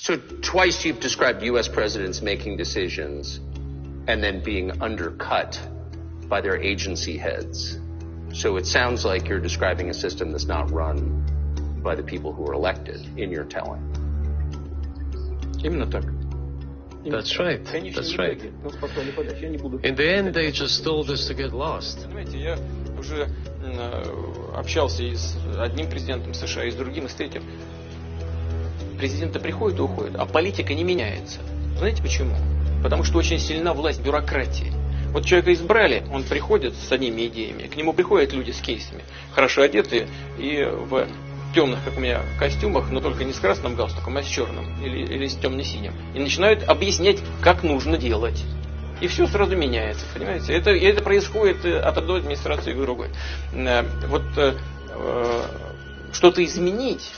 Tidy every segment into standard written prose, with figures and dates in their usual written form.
So twice you've described U.S. presidents making decisions and then being undercut by their agency heads. So it sounds like you're describing a system that's not run by the people who are elected in your telling. Именно так. That's right. That's right. In the end, they just told us to get lost. Понимаете, я уже общался и с одним президентом США, и с другим, и с третьим. Президенты приходят и уходят, а политика не меняется. Знаете почему? Потому что очень сильна власть бюрократии. Вот человека избрали, он приходит с одними идеями, к нему приходят люди с кейсами, хорошо одетые и в темных, как у меня, костюмах, но только не с красным галстуком, а с черным или с темно-синим. И начинают объяснять, как нужно делать. И все сразу меняется, понимаете? Это происходит от одной администрации к другой. Вот что-то изменить,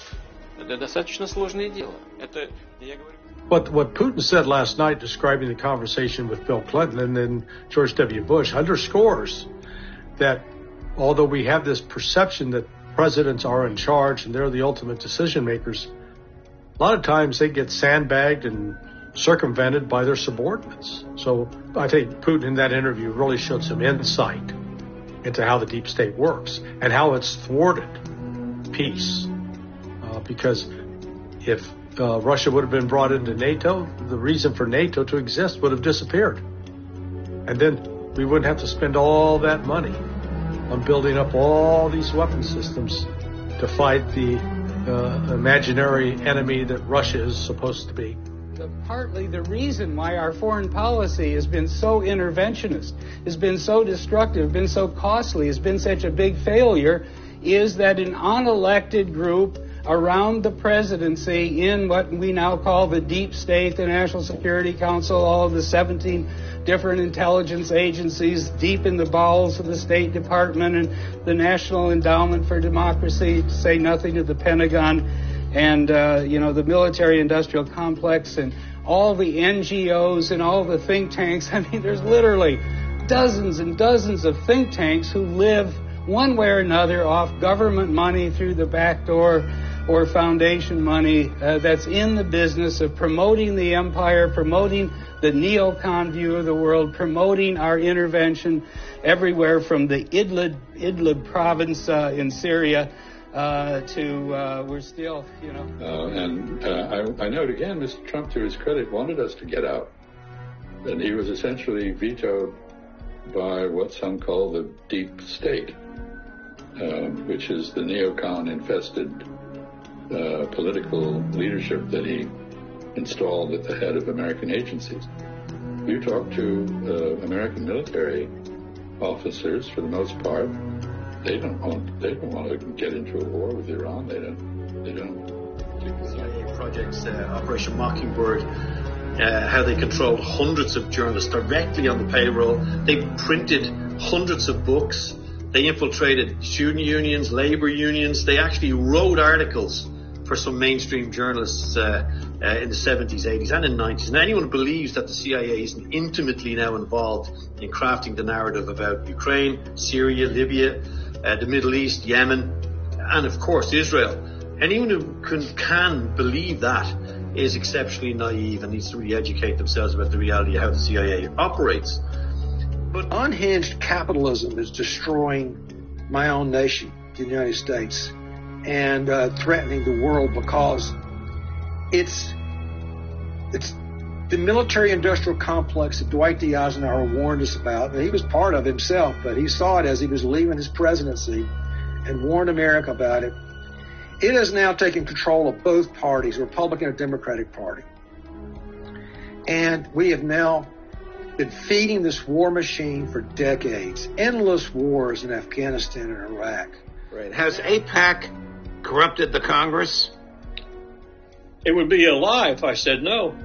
это достаточно сложное дело. Это, я говорю... What Putin said last night, describing the conversation with Bill Clinton and then George W. Bush, underscores that although we have this perception that presidents are in charge and they're the ultimate decision makers, a lot of times they get sandbagged and circumvented by their subordinates. So I think Putin in that interview really showed some insight into how the deep state works and how it's thwarted peace. Because if Russia would have been brought into NATO, the reason for NATO to exist would have disappeared. And then we wouldn't have to spend all that money on building up all these weapon systems to fight the imaginary enemy that Russia is supposed to be. Partly the reason why our foreign policy has been so interventionist, has been so destructive, been so costly, has been such a big failure, is that an unelected group around the presidency in what we now call the deep state, the National Security Council, all of the 17 different intelligence agencies deep in the bowels of the State Department and the National Endowment for Democracy, to say nothing of the Pentagon and, the military-industrial complex and all the NGOs and all the think tanks. I mean, there's literally dozens and dozens of think tanks who live one way or another off government money through the back door or foundation money that's in the business of promoting the empire, promoting the neocon view of the world, promoting our intervention everywhere from the Idlib province in Syria to we're still, I note again, Mr. Trump, to his credit, wanted us to get out. And he was essentially vetoed by what some call the deep state, which is the neocon-infested political leadership that he installed at the head of American agencies. You talk to American military officers, for the most part, they don't want to get into a war with Iran. They don't. CIA projects, Operation Mockingbird, how they controlled hundreds of journalists directly on the payroll. They printed hundreds of books. They infiltrated student unions, labor unions. They actually wrote articles for some mainstream journalists in the 70s, 80s, and in the 90s. And anyone who believes that the CIA isn't intimately now involved in crafting the narrative about Ukraine, Syria, Libya, the Middle East, Yemen, and of course Israel. Anyone who can believe that is exceptionally naive and needs to re-educate themselves about the reality of how the CIA operates. But unhinged capitalism is destroying my own nation, the United States, and threatening the world because it's the military-industrial complex that Dwight D. Eisenhower warned us about, and he was part of himself, but he saw it as he was leaving his presidency and warned America about it. It has now taken control of both parties, Republican and Democratic Party. And we have now been feeding this war machine for decades. Endless wars in Afghanistan and Iraq. Right. Has AIPAC corrupted the Congress? It would be a lie if I said no.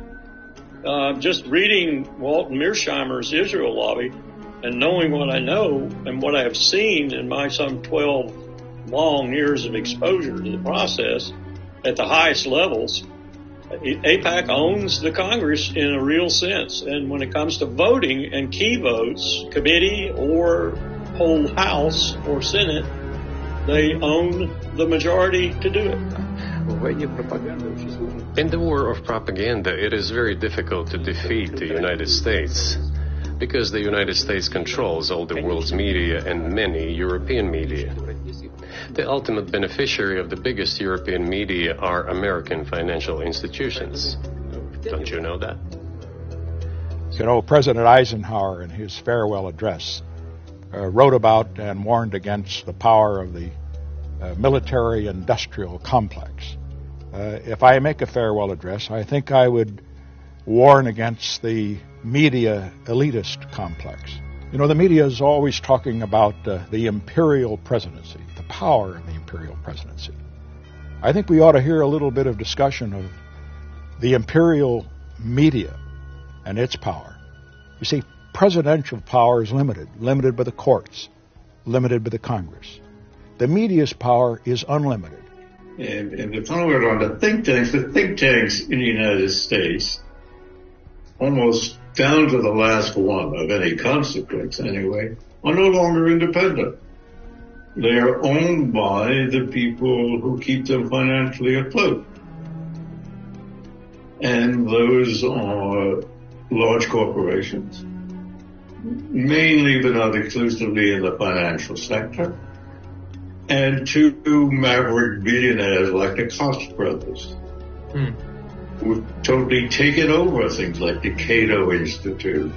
Just reading Walton Mearsheimer's Israel lobby and knowing what I know and what I have seen in my some 12 long years of exposure to the process at the highest levels, AIPAC owns the Congress in a real sense. And when it comes to voting and key votes, committee or whole House or Senate, they own the majority to do it. In the war of propaganda, it is very difficult to defeat the United States because the United States controls all the world's media and many European media. The ultimate beneficiary of the biggest European media are American financial institutions. Don't you know that? You know, President Eisenhower in his farewell address wrote about and warned against the power of the military-industrial complex. If I make a farewell address, I think I would warn against the media elitist complex. You know, the media is always talking about the imperial presidency, the power of the imperial presidency. I think we ought to hear a little bit of discussion of the imperial media and its power. You see, presidential power is limited by the courts, limited by the Congress. The media's power is unlimited. And the following on the think tanks in the United States, almost down to the last one of any consequence anyway, are no longer independent. They are owned by the people who keep them financially afloat. And those are large corporations, mainly but not exclusively in the financial sector, and two maverick billionaires like the Koch brothers, who've totally taken over things like the Cato Institute.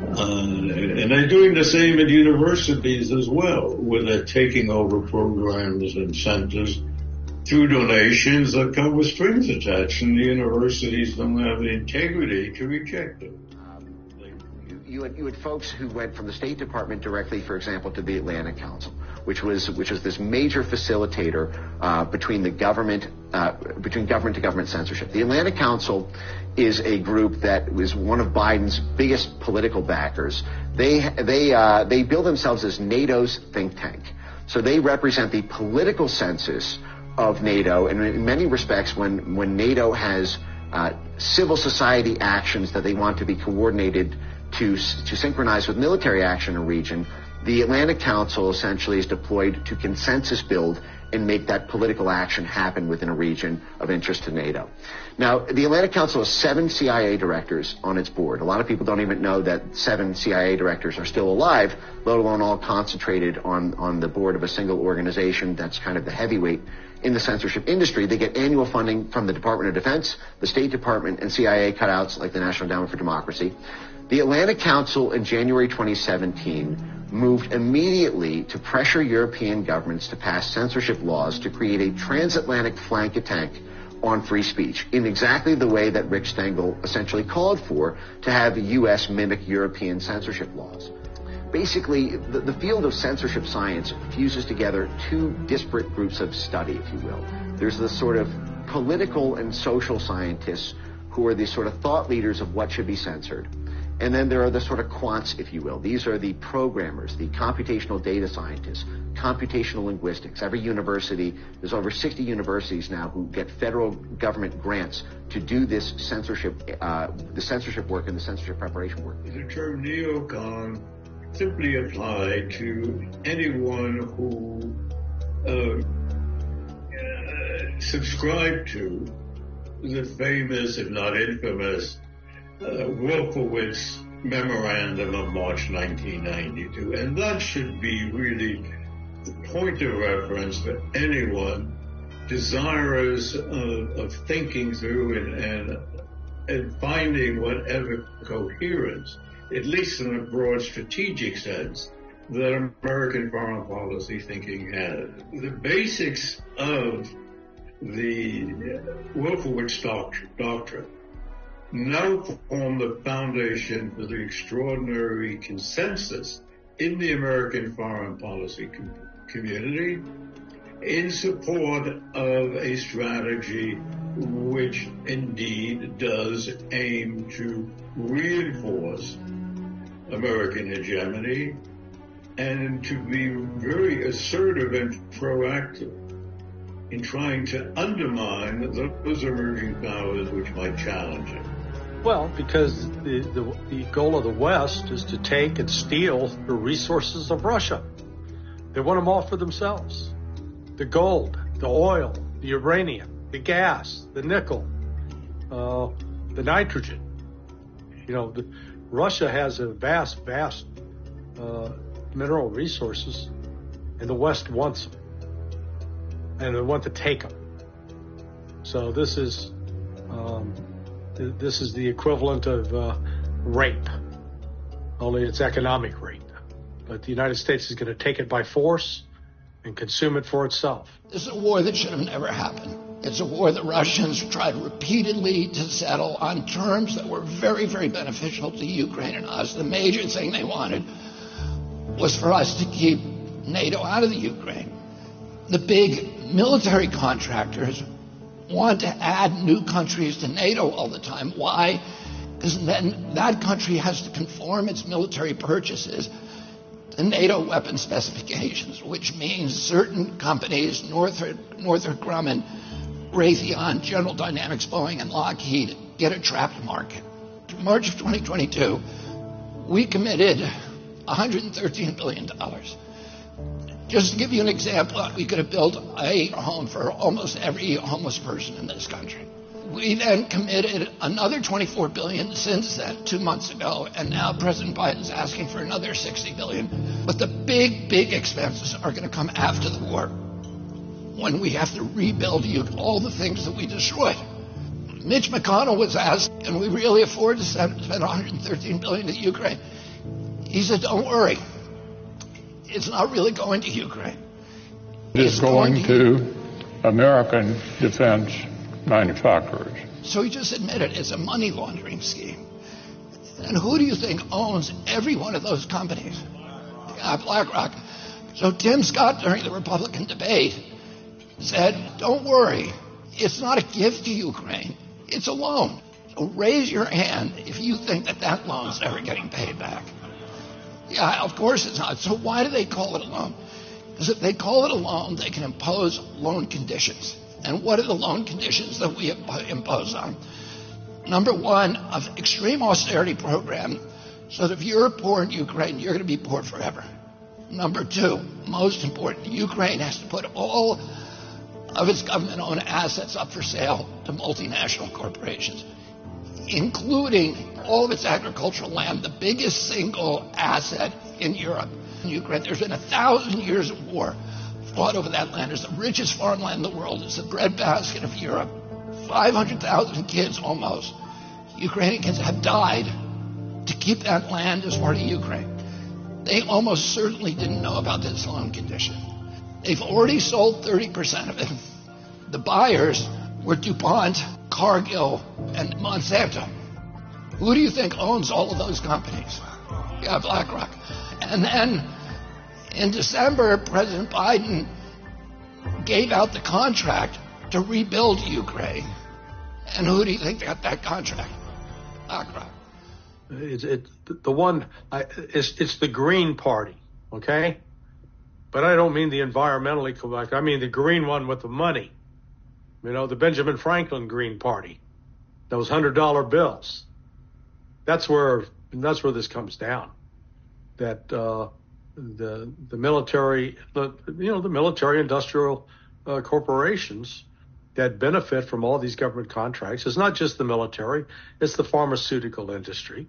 And they're doing the same at universities as well, where they're taking over programs and centers through donations that come with strings attached, and the universities don't have the integrity to reject them. You had folks who went from the State Department directly, for example, to the Atlantic Council, which was this major facilitator between government to government censorship. The Atlantic Council is a group that was one of Biden's biggest political backers. They bill themselves as NATO's think tank, so they represent the political census of NATO, and in many respects, when NATO has civil society actions that they want to be coordinated to synchronize with military action in a region, the Atlantic Council essentially is deployed to consensus build and make that political action happen within a region of interest to NATO. Now, the Atlantic Council has 7 CIA directors on its board. A lot of people don't even know that 7 CIA directors are still alive, let alone all concentrated on the board of a single organization that's kind of the heavyweight in the censorship industry. They get annual funding from the Department of Defense, the State Department, and CIA cutouts like the National Endowment for Democracy. The Atlantic Council in January 2017 moved immediately to pressure European governments to pass censorship laws to create a transatlantic flank attack on free speech in exactly the way that Rick Stengel essentially called for, to have the U.S. mimic European censorship laws. Basically, the field of censorship science fuses together 2 disparate groups of study, if you will. There's the sort of political and social scientists who are the sort of thought leaders of what should be censored. And then there are the sort of quants, if you will. These are the programmers, the computational data scientists, computational linguistics. Every university, there's over 60 universities now who get federal government grants to do this censorship, the censorship work and the censorship preparation work. The term neocon simply applied to anyone who subscribed to the famous, if not infamous, Wolfowitz Memorandum of March 1992. And that should be really the point of reference for anyone desirous of thinking through and finding whatever coherence, at least in a broad strategic sense, that American foreign policy thinking has. The basics of the Wolfowitz doctrine now form the foundation for the extraordinary consensus in the American foreign policy community in support of a strategy which indeed does aim to reinforce American hegemony and to be very assertive and proactive in trying to undermine those emerging powers which might challenge it. Well, because the goal of the West is to take and steal the resources of Russia. They want them all for themselves. The gold, the oil, the uranium. the gas, the nickel, the nitrogen. Russia has a vast mineral resources, and the West wants them, and they want to take them. So this is the equivalent of rape, only it's economic rape. But the United States is going to take it by force and consume it for itself. This is a war that should have never happened. It's a war the Russians tried repeatedly to settle on terms that were very, very beneficial to Ukraine and us. The major thing they wanted was for us to keep NATO out of the Ukraine. The big military contractors want to add new countries to NATO all the time. Why? Because then that country has to conform its military purchases to NATO weapon specifications, which means certain companies, Northrop Grumman, Raytheon, General Dynamics, Boeing, and Lockheed, get a trapped market. In March of 2022, we committed $113 billion. Just to give you an example, we could have built a home for almost every homeless person in this country. We then committed another $24 billion since then, 2 months ago, and now President Biden is asking for another $60 billion. But the big expenses are going to come after the war, when we have to rebuild all the things that we destroyed. Mitch McConnell was asked, can we really afford to spend $113 billion to Ukraine? He said, don't worry. It's not really going to Ukraine. It's going to American defense manufacturers. So he just admitted it's a money laundering scheme. And who do you think owns every one of those companies? BlackRock. So Tim Scott, during the Republican debate, said, don't worry, it's not a gift to Ukraine, it's a loan. So raise your hand if you think that loan's never getting paid back. Yeah, of course it's not. So why do they call it a loan? Because if they call it a loan, they can impose loan conditions. And what are the loan conditions that we impose on? Number one, an extreme austerity program, so that if you're poor in Ukraine, you're going to be poor forever. Number two, most important, Ukraine has to put all of its government-owned assets up for sale to multinational corporations, including all of its agricultural land, the biggest single asset in Europe. In Ukraine, there's been 1,000 years of war fought over that land. It's the richest farmland in the world. It's the breadbasket of Europe. 500,000 kids almost, Ukrainian kids, have died to keep that land as part of Ukraine. They almost certainly didn't know about this loan condition. They've already sold 30% of it. The buyers were DuPont, Cargill, and Monsanto. Who do you think owns all of those companies? Yeah, BlackRock. And then in December, President Biden gave out the contract to rebuild Ukraine. And who do you think got that contract? BlackRock. It's the Green Party, okay? But I don't mean the environmentally correct. I mean the green one with the money. The Benjamin Franklin Green Party, those $100 bills. That's where this comes down. That the military, the military industrial corporations that benefit from all these government contracts. It's not just the military; it's the pharmaceutical industry,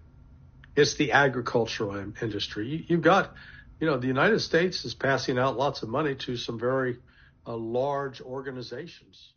it's the agricultural industry. You've got, the United States is passing out lots of money to some very large organizations.